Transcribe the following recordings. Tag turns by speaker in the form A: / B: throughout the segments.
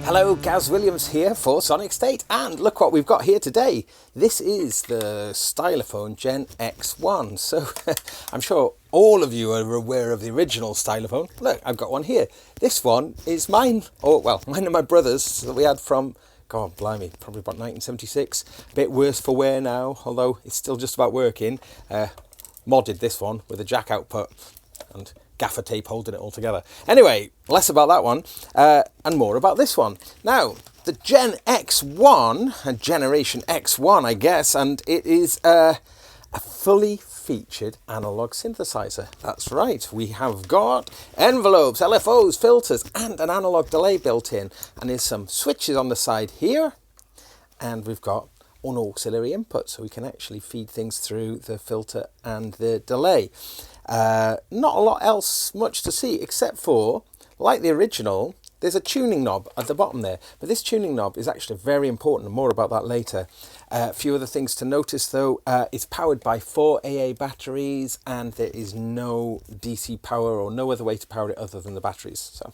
A: Hello, Gaz Wiliams here for Sonicstate, and look what we've got here today. This is the Stylophone Gen X-1. So I'm sure all of you are aware of the original Stylophone. Look, I've got one here. This one is mine, or well, mine and my brother's that we had from, God blimey, probably about 1976. A bit worse for wear now, although it's still just about working. Modded this one with a jack output and gaffer tape holding it all together. Anyway, less about that one and more about this one. Now, the Gen X1, and Generation X1 I guess, and it is a fully featured analog synthesizer. That's right, we have got envelopes, LFOs, filters and an analog delay built in, and there's some switches on the side here, and we've got an auxiliary input so we can actually feed things through the filter and the delay. Not a lot else much to see except for, like the original, there's a tuning knob at the bottom there, but this tuning knob is actually very important, and more about that later. A few other things to notice though, it's powered by 4 AA batteries, and there is no DC power or no other way to power it other than the batteries. So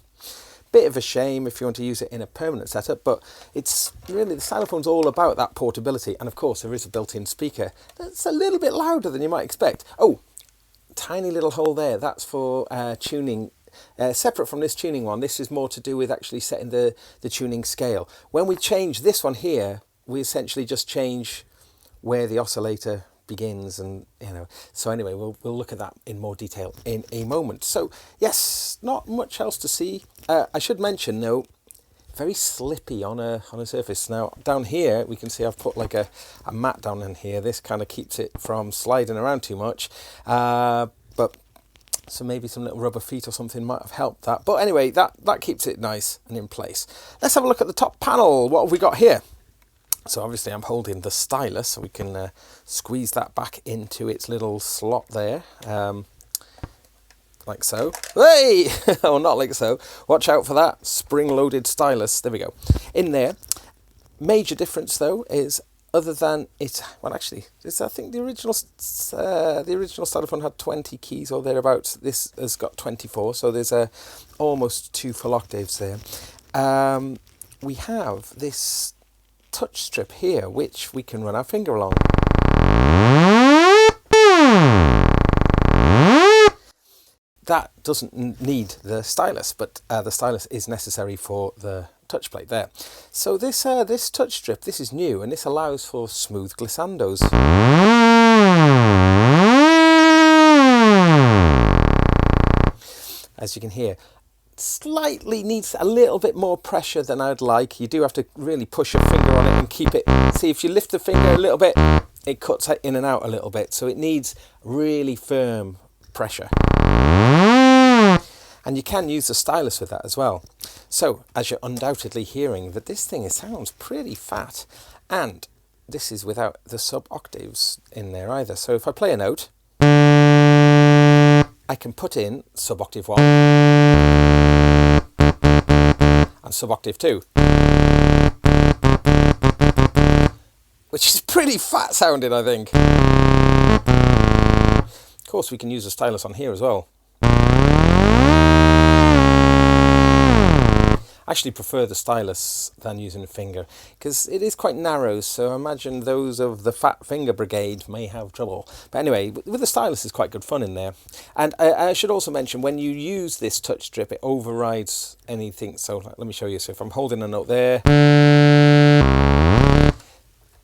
A: bit of a shame if you want to use it in a permanent setup, but it's really, the Stylophone's all about that portability, and of course there is a built-in speaker that's a little bit louder than you might expect. Oh, tiny little hole there, that's for tuning. Separate from this tuning one, this is more to do with actually setting the tuning scale. When we change this one here, we essentially just change where the oscillator begins, and so anyway, we'll look at that in more detail in a moment. So yes, not much else to see. I should mention though, very slippy on a surface. Now down here we can see I've put like a mat down in here. This kind of keeps it from sliding around too much, but so maybe some little rubber feet or something might have helped that. But anyway, that keeps it nice and in place. Let's have a look at the top panel. What have we got here? So obviously I'm holding the stylus, so we can squeeze that back into its little slot there, like so. Hey! Or not like so. Watch out for that spring-loaded stylus. There we go. In there. Major difference though is, other than it, well actually, it's, I think the original Stylophone had 20 keys or thereabouts. This has got 24, so there's almost 2 full octaves there. We have this touch strip here, which we can run our finger along. That doesn't need the stylus, but the stylus is necessary for the touch plate there. So this this touch strip, this is new, and this allows for smooth glissandos. As you can hear, slightly needs a little bit more pressure than I'd like. You do have to really push your finger on it and keep it. See, if you lift the finger a little bit, it cuts in and out a little bit, so it needs really firm pressure. And you can use the stylus with that as well. So, as you're undoubtedly hearing, that this thing sounds pretty fat, and this is without the sub-octaves in there either. So if I play a note, I can put in sub-octave 1 and sub-octave 2, which is pretty fat sounding, I think. Of course, we can use the stylus on here as well. I actually prefer the stylus than using a finger, because it is quite narrow, so I imagine those of the fat finger brigade may have trouble. But anyway, with the stylus is quite good fun in there. And I should also mention, when you use this touch strip, it overrides anything. So let me show you. So if I'm holding a note there,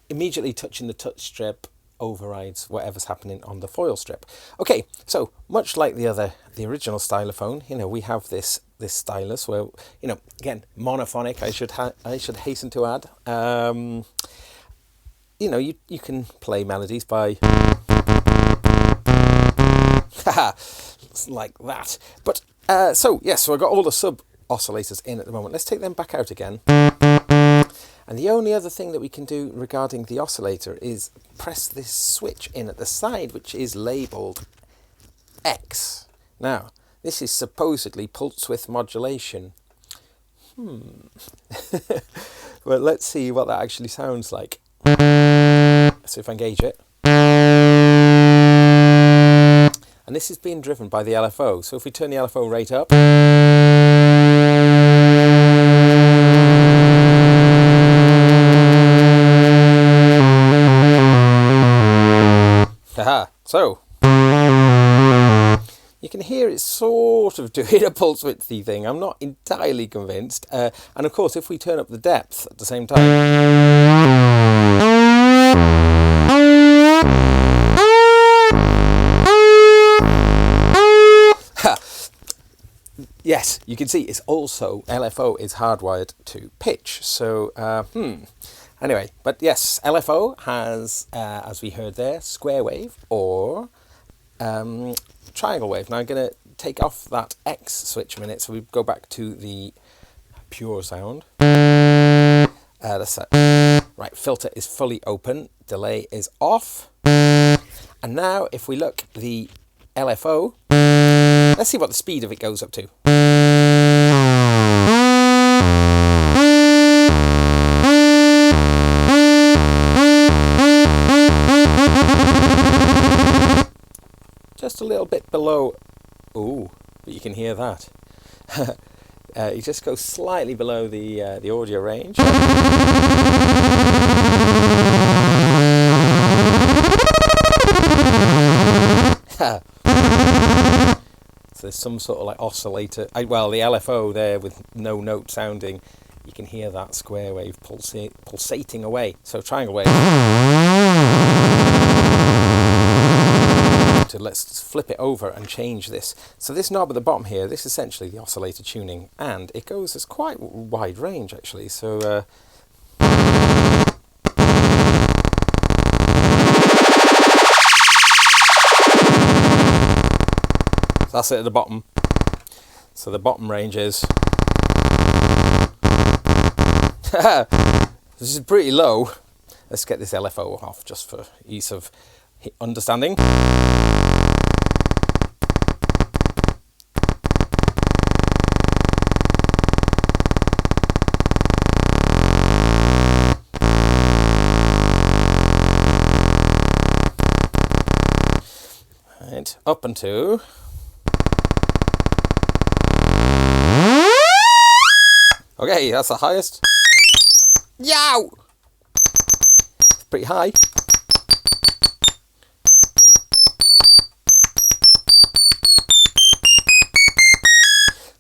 A: immediately touching the touch strip overrides whatever's happening on the foil strip. Okay, so much like the original Stylophone, you know, we have this stylus where, you know, again, monophonic, I should hasten to add. You know, you can play melodies by like that. But so yes, so I've got all the sub oscillators in at the moment. Let's take them back out again. And the only other thing that we can do regarding the oscillator is press this switch in at the side, which is labelled X. Now, this is supposedly pulse width modulation. Well, let's see what that actually sounds like. Let's see if I engage it. And this is being driven by the LFO. So if we turn the LFO rate up, so you can hear it sort of doing a pulse widthy thing. I'm not entirely convinced. And of course, if we turn up the depth at the same time, yes, you can see it's also, LFO is hardwired to pitch. So, anyway, but yes, LFO has, as we heard there, square wave or triangle wave. Now I'm going to take off that X switch a minute, so we go back to the pure sound. That's it. Right, filter is fully open, delay is off. And now if we look the LFO, let's see what the speed of it goes up to. Just a little bit below. Ooh, but you can hear that. You just go slightly below the audio range. So there's some sort of like oscillator. Well, the LFO there with no note sounding. You can hear that square wave pulsating away. So triangle wave. Let's flip it over and change this. So this knob at the bottom here, this is essentially the oscillator tuning, and it goes as quite wide range actually. So that's it at the bottom. So the bottom range is this is pretty low. Let's get this LFO off just for ease of understanding. Right, up and to. Okay, that's the highest. Yow! Pretty high.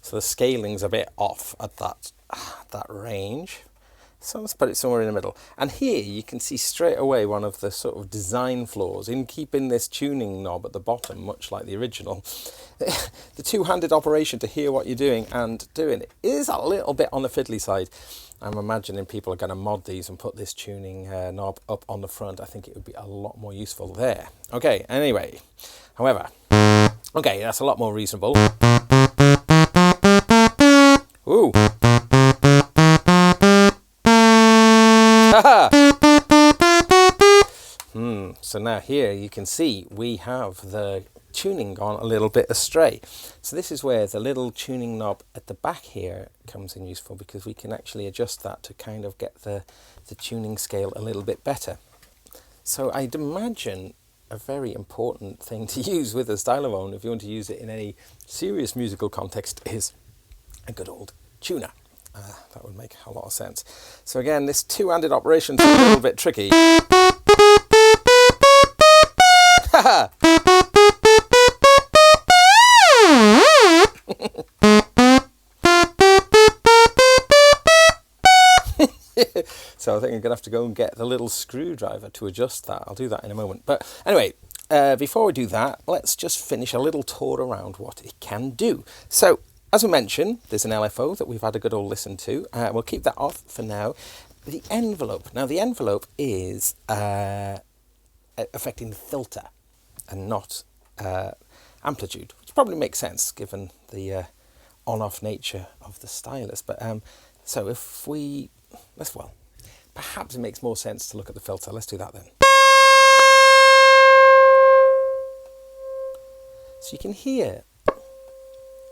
A: So the scaling's a bit off at that range. So let's put it somewhere in the middle. And here you can see straight away one of the sort of design flaws in keeping this tuning knob at the bottom, much like the original. The two-handed operation to hear what you're doing and doing it is a little bit on the fiddly side. I'm imagining people are going to mod these and put this tuning knob up on the front. I think it would be a lot more useful there. Okay, anyway, however, okay, that's a lot more reasonable. Ooh. So now here you can see we have the tuning gone a little bit astray. So this is where the little tuning knob at the back here comes in useful, because we can actually adjust that to kind of get the tuning scale a little bit better. So I'd imagine a very important thing to use with a Stylophone, if you want to use it in any serious musical context, is a good old tuner. That would make a lot of sense. So again, this two-handed operation is a little bit tricky. So I think I'm going to have to go and get the little screwdriver to adjust that. I'll do that in a moment. But anyway, before we do that, let's just finish a little tour around what it can do. So, as we mentioned, there's an LFO that we've had a good old listen to. We'll keep that off for now. The envelope. Now, the envelope is affecting the filter and not amplitude, which probably makes sense given the on-off nature of the stylus. But so if we, perhaps it makes more sense to look at the filter. Let's do that then. So you can hear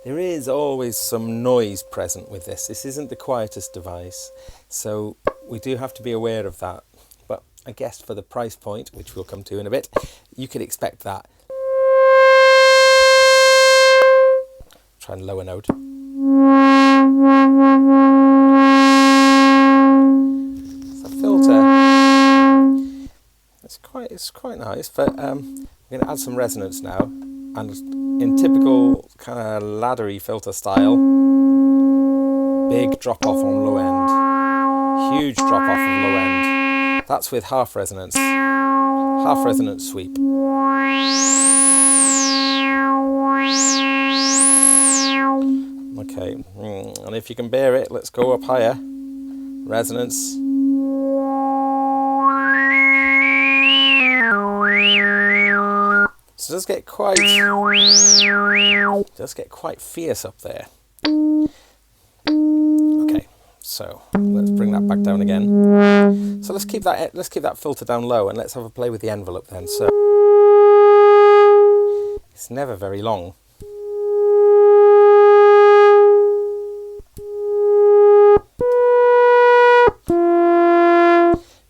A: there is always some noise present with this. This isn't the quietest device, so we do have to be aware of that. But I guess for the price point, which we'll come to in a bit, you could expect that. Try and lower note. The filter, it's quite nice, but I'm going to add some resonance now. And in typical kind of laddery filter style, big drop off on low end, huge drop off on low end. That's with half resonance sweep. Okay, and if you can bear it, let's go up higher. Resonance. So it does get quite fierce up there. Okay, so let's bring that back down again. So let's keep that filter down low, and let's have a play with the envelope then. So it's never very long.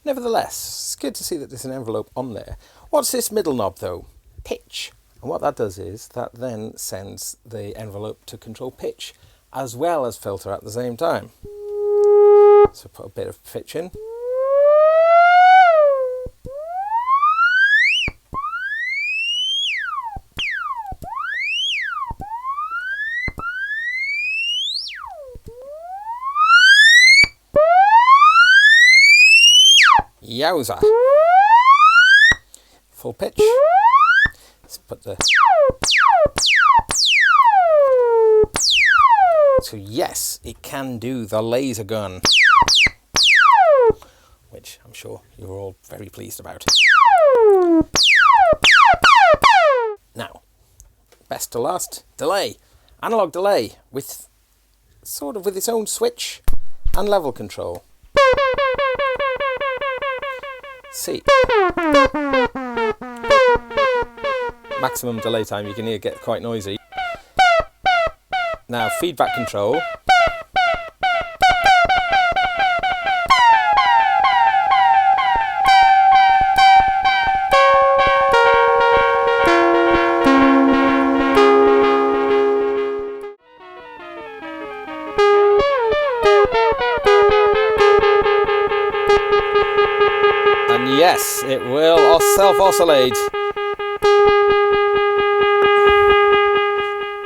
A: Nevertheless, it's good to see that there's an envelope on there. What's this middle knob though? Pitch. And what that does is that then sends the envelope to control pitch as well as filter at the same time. So put a bit of pitch in. Yowza! Full pitch. Let's put the... So yes, it can do the laser gun, which I'm sure you're all very pleased about. Now, best to last, delay. Analog delay with its own switch and level control. C. Maximum delay time, you can hear it get quite noisy. Now feedback control. And yes, it will self-oscillate.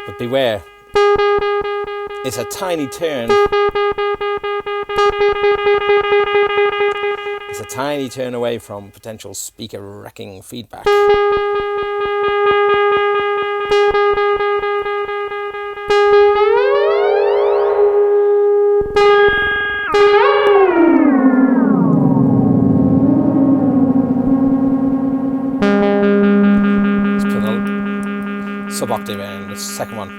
A: But beware, it's a tiny turn. It's a tiny turn away from potential speaker wrecking feedback. Sub-octave in the second one.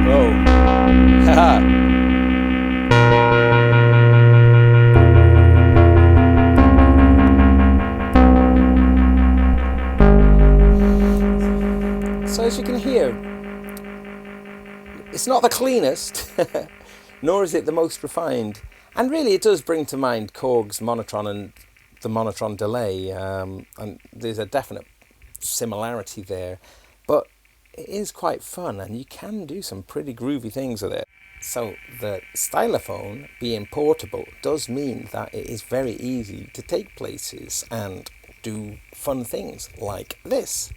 A: Whoa. Haha. So as you can hear, it's not the cleanest, nor is it the most refined. And really it does bring to mind Korg's Monotron and the Monotron delay, and there's a definite similarity there, but it is quite fun and you can do some pretty groovy things with it. So the Stylophone being portable does mean that it is very easy to take places and do fun things like this.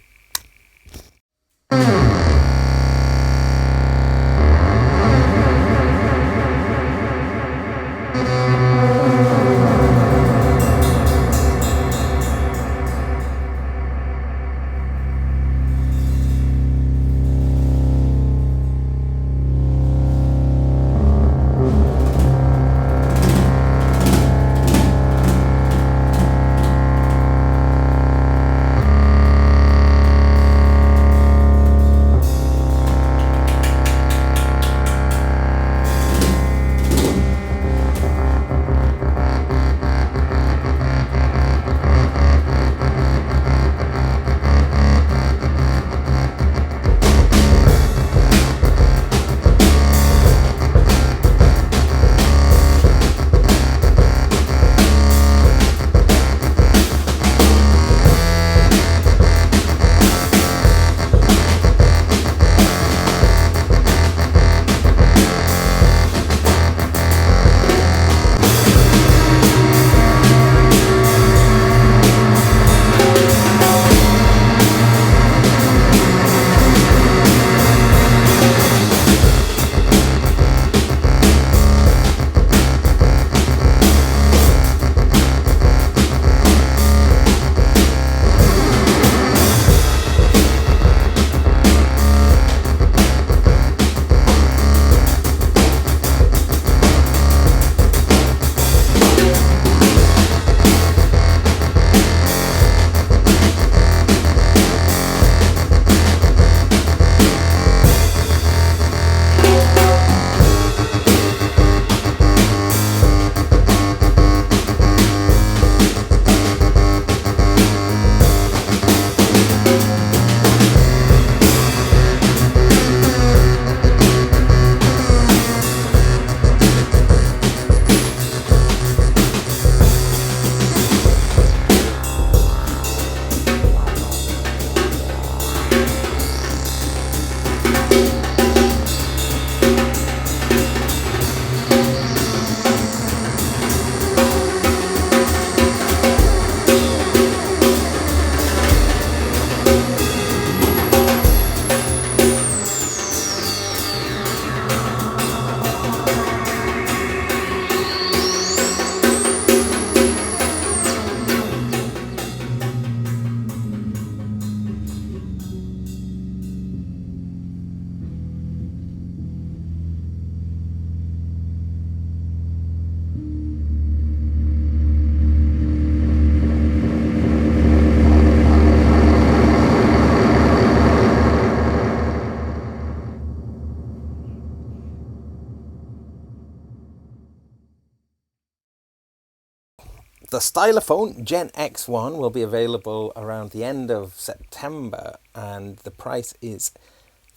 A: The Stylophone Gen X-1 will be available around the end of September, and the price is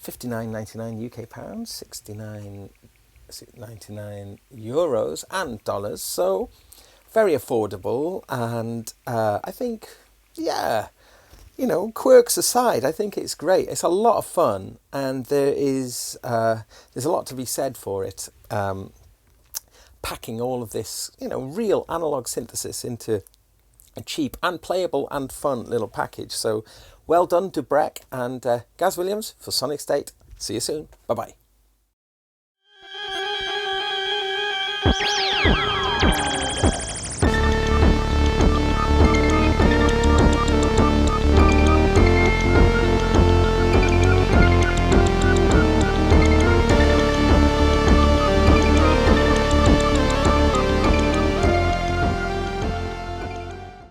A: £59.99 UK pounds, €69.99 euros and dollars, so very affordable. And I think, yeah, you know, quirks aside, I think it's great. It's a lot of fun, and there's a lot to be said for it. Packing all of this, you know, real analog synthesis into a cheap and playable and fun little package. So well done, Dubreq, and Gaz Wiliams for Sonicstate. See you soon. Bye-bye.